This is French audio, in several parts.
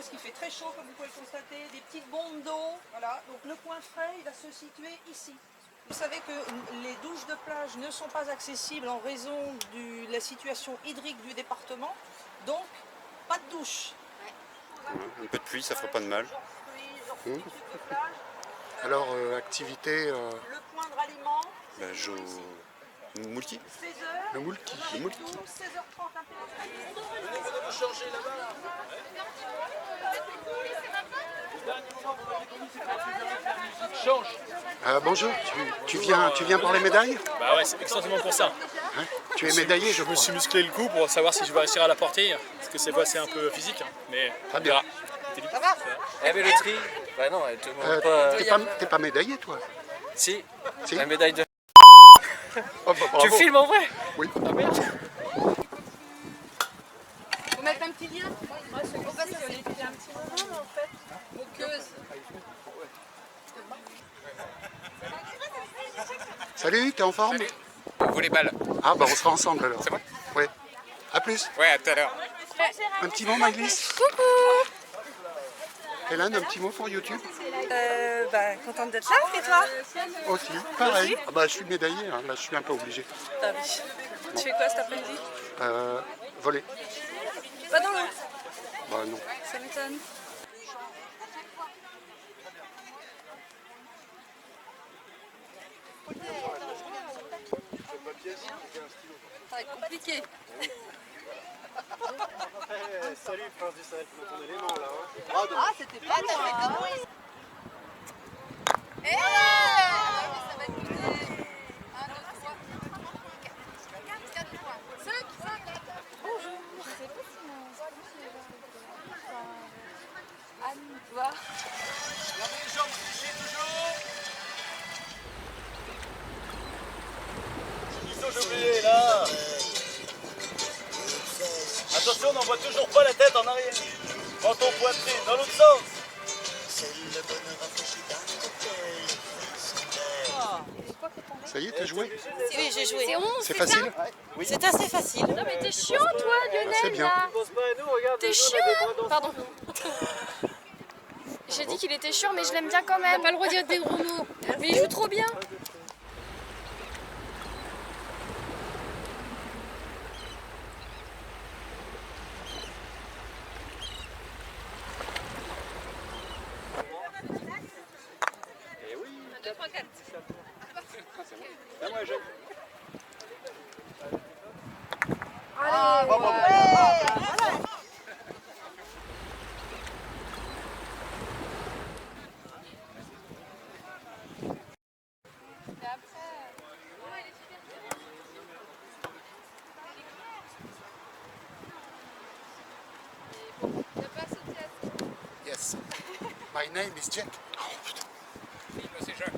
parce qu'il fait très chaud comme vous pouvez le constater, des petites bombes d'eau, voilà. Donc le coin frais, il va se situer ici. Vous savez que les douches de plage ne sont pas accessibles en raison de la situation hydrique du département, donc pas de douche. Un peu de pluie, ça ferait pas de mal. Alors, activité... Le point de ralliement, Ben, Moulki. 16h, le moulki. Le Moulki. 16h30 un peu. Bonjour, tu viens pour les médailles? Bah ouais, c'est exactement pour ça. Hein, tu es médaillé, je Je me crois. suis musclé le cou pour savoir si je vais réussir à la porter, parce que c'est un peu physique, mais Très on bien. verra. Ça va? Eh mais le tri, bah non, elle te montre pas. T'es pas médaillé, toi? Si, Si. la médaille de... Oh, bah, bravo. Tu filmes en vrai? Oui. Ah merde. Faut mettre un petit lien? Ouais, c'est pour ça qu'on était un petit moment, en fait. Moqueuse. Salut, t'es en forme? Volleyball. Ah bah on sera ensemble alors. C'est bon? Oui. À plus. Ouais, à tout à l'heure. Un petit mot, Maëlys? Coucou. Hélène, un petit mot pour YouTube? Contente d'être là, et toi? Aussi. Pareil. Ah bah je suis médaillé, hein. Là je suis un peu obligé. Ah oui. Tu fais quoi cet après-midi? Voler. Pas dans l'eau. Bah non. Ça m'étonne. Ça va être compliqué. Salut, Prince du Sahel, tu m'entendais les mains là. Ah, c'était pas loin. Eh, ça va être compliqué. 1, 2, 3, 4 points. 5. Bonjour. Je sais pas si mon Anne, toi. Gardez les jambes fléchées toujours. Ils ont oublié là. Attention, n'envoie toujours pas la tête en arrière. Menton poitrine, dans l'autre sens. Ça y est, t'as joué? Oui, j'ai joué. C'est 11. C'est facile? C'est assez facile. Non mais t'es chiant toi, Lionel, C'est bien. là. T'es chiant. Pardon. J'ai dit qu'il était chiant, mais je l'aime bien quand même. T'as pas le droit de dire des gros mots. Mais il joue trop bien. Yes. My name is Jack. Oh putain. C'est Jacques.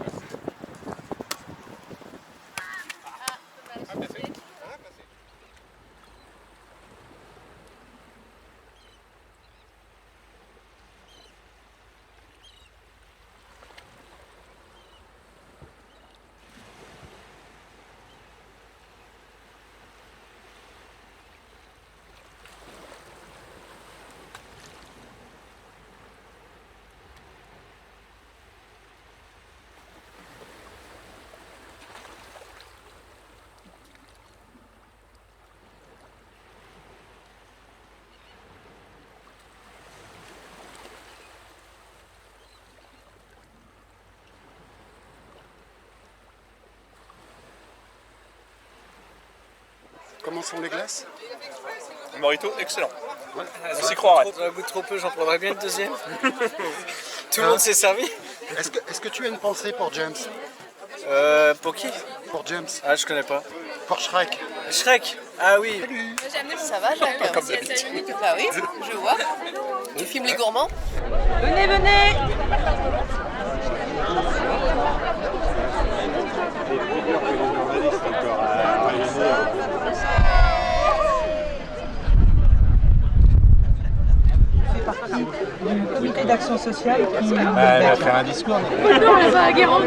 Comment sont les glaces? Morito, excellent. On s'y croirait. Dans un goût trop peu, j'en prendrais bien le deuxième. Tout le monde s'est servi. Est-ce que tu as une pensée pour James? Pour qui? Pour James? Ah, je connais pas. Pour Shrek? Shrek. Ah oui. Ça va, Jacques? Bah oui, je vois. Tu filmes les gourmands? Venez, venez! Du comité d'action sociale qui... Elle va faire un discours. Non, elle va à Guérande.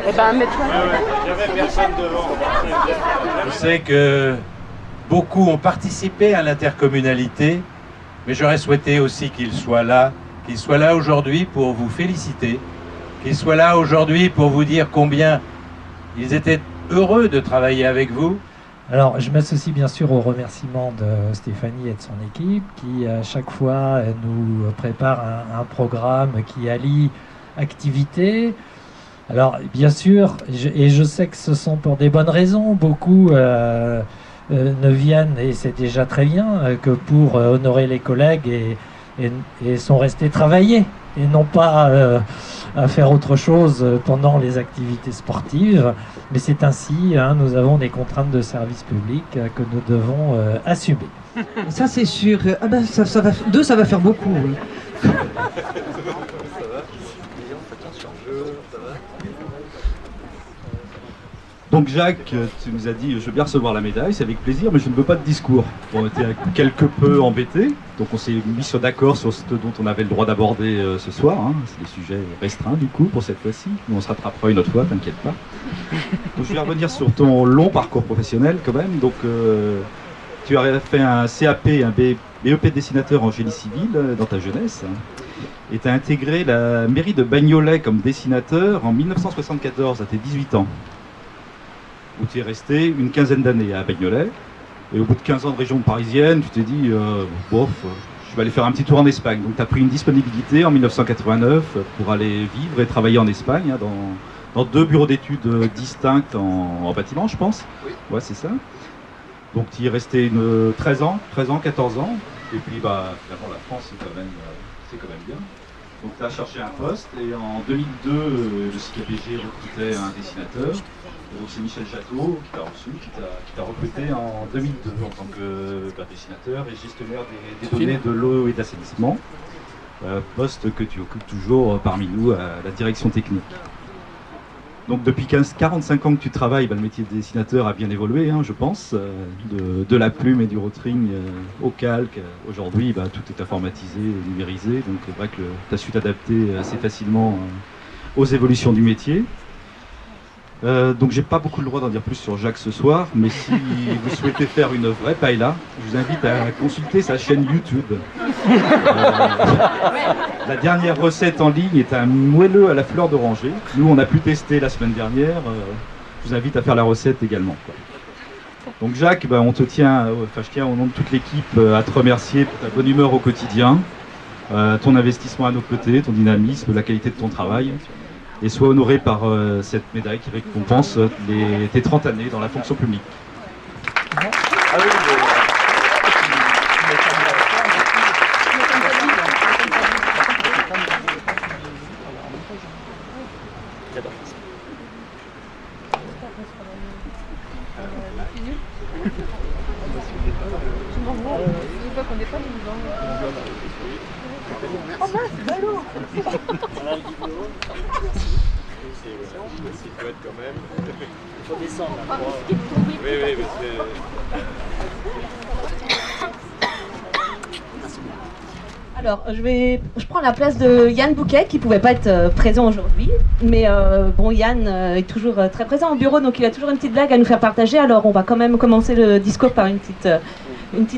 Eh ben, mets-toi. Il y avait personne devant. Je sais que Beaucoup ont participé à l'intercommunalité, mais j'aurais souhaité aussi qu'ils soient là aujourd'hui pour vous féliciter, qu'ils soient là aujourd'hui pour vous dire combien ils étaient heureux de travailler avec vous. Alors, je m'associe bien sûr aux remerciements de Stéphanie et de son équipe qui, à chaque fois, nous prépare un programme qui allie activités. Alors, bien sûr, je sais que ce sont pour des bonnes raisons, beaucoup ne viennent, et c'est déjà très bien, que pour honorer les collègues et sont restés travailler, et non pas à faire autre chose pendant les activités sportives. Mais c'est ainsi, hein, nous avons des contraintes de service public que nous devons assumer. Ça c'est sûr. Ah ben ça va faire beaucoup, oui. Donc Jacques, tu nous as dit, je veux bien recevoir la médaille, c'est avec plaisir, mais je ne veux pas de discours. On était quelque peu embêtés, donc on s'est mis d'accord sur ce dont on avait le droit d'aborder ce soir. Hein. C'est des sujets restreints du coup pour cette fois-ci, mais on se rattrapera une autre fois, t'inquiète pas. Donc je vais revenir sur ton long parcours professionnel quand même. Donc tu as fait un CAP, un BEP de dessinateur en génie civil dans ta jeunesse, et tu as intégré la mairie de Bagnolet comme dessinateur en 1974, à tes 18 ans. Où tu es resté une quinzaine d'années à Bagnolet. Et au bout de 15 ans de région parisienne, tu t'es dit, bof, je vais aller faire un petit tour en Espagne. Donc tu as pris une disponibilité en 1989 pour aller vivre et travailler en Espagne, hein, dans 2 bureaux d'études distincts en bâtiment, je pense. Oui. Ouais, c'est ça. Donc tu y es resté 13 ans, 14 ans. Et puis, finalement, la France, c'est quand même bien. Donc tu as cherché un poste, et en 2002, le CKPG recrutait un dessinateur. Donc c'est Michel Château qui t'a reçu, qui t'a recruté en 2002 en tant que dessinateur et gestionnaire des données de l'eau et de l'assainissement, poste que tu occupes toujours parmi nous à la direction technique. Donc depuis 45 ans que tu travailles, le métier de dessinateur a bien évolué, hein, je pense, de la plume et du rotring au calque. Aujourd'hui, tout est informatisé, numérisé, donc c'est vrai que tu as su t'adapter assez facilement aux évolutions du métier. Donc j'ai pas beaucoup le droit d'en dire plus sur Jacques ce soir, mais si vous souhaitez faire une vraie paella, je vous invite à consulter sa chaîne YouTube. La dernière recette en ligne est un moelleux à la fleur d'oranger. Nous on a pu tester la semaine dernière, je vous invite à faire la recette également, quoi. Donc Jacques, je tiens au nom de toute l'équipe à te remercier pour ta bonne humeur au quotidien, ton investissement à nos côtés, ton dynamisme, la qualité de ton travail. Et sois honoré par cette médaille qui récompense tes 30 années dans la fonction publique. Alors, je prends la place de Yann Bouquet qui ne pouvait pas être présent aujourd'hui. Mais Yann est toujours très présent au bureau, donc il a toujours une petite blague à nous faire partager. Alors, on va quand même commencer le discours par une petite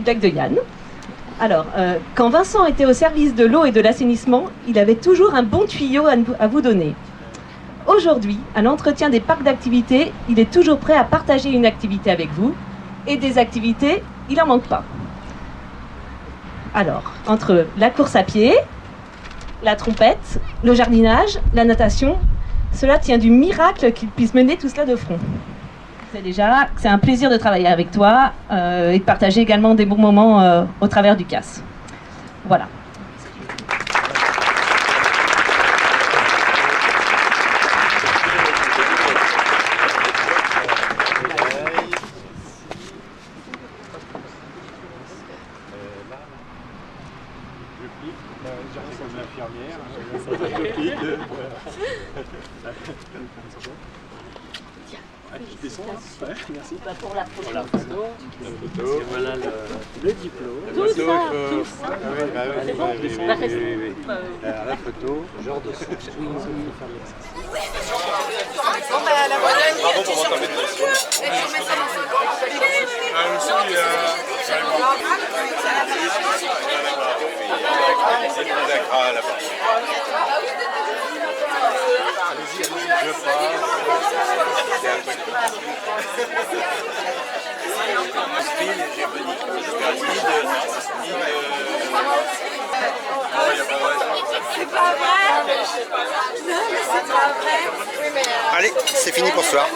blague de Yann. Alors, quand Vincent était au service de l'eau et de l'assainissement, il avait toujours un bon tuyau à vous donner. Aujourd'hui, à l'entretien des parcs d'activités, il est toujours prêt à partager une activité avec vous. Et des activités, il n'en manque pas. Alors, entre la course à pied, la trompette, le jardinage, la natation, cela tient du miracle qu'il puisse mener tout cela de front. C'est un plaisir de travailler avec toi et de partager également des bons moments au travers du CAS. Voilà. Merci. Pour la photo. La photo. Voilà le diplôme. Tout ça, tout ça. La photo, genre de ça. Bon, la voilà, tu mets ça dans C'est fini pour ce soir.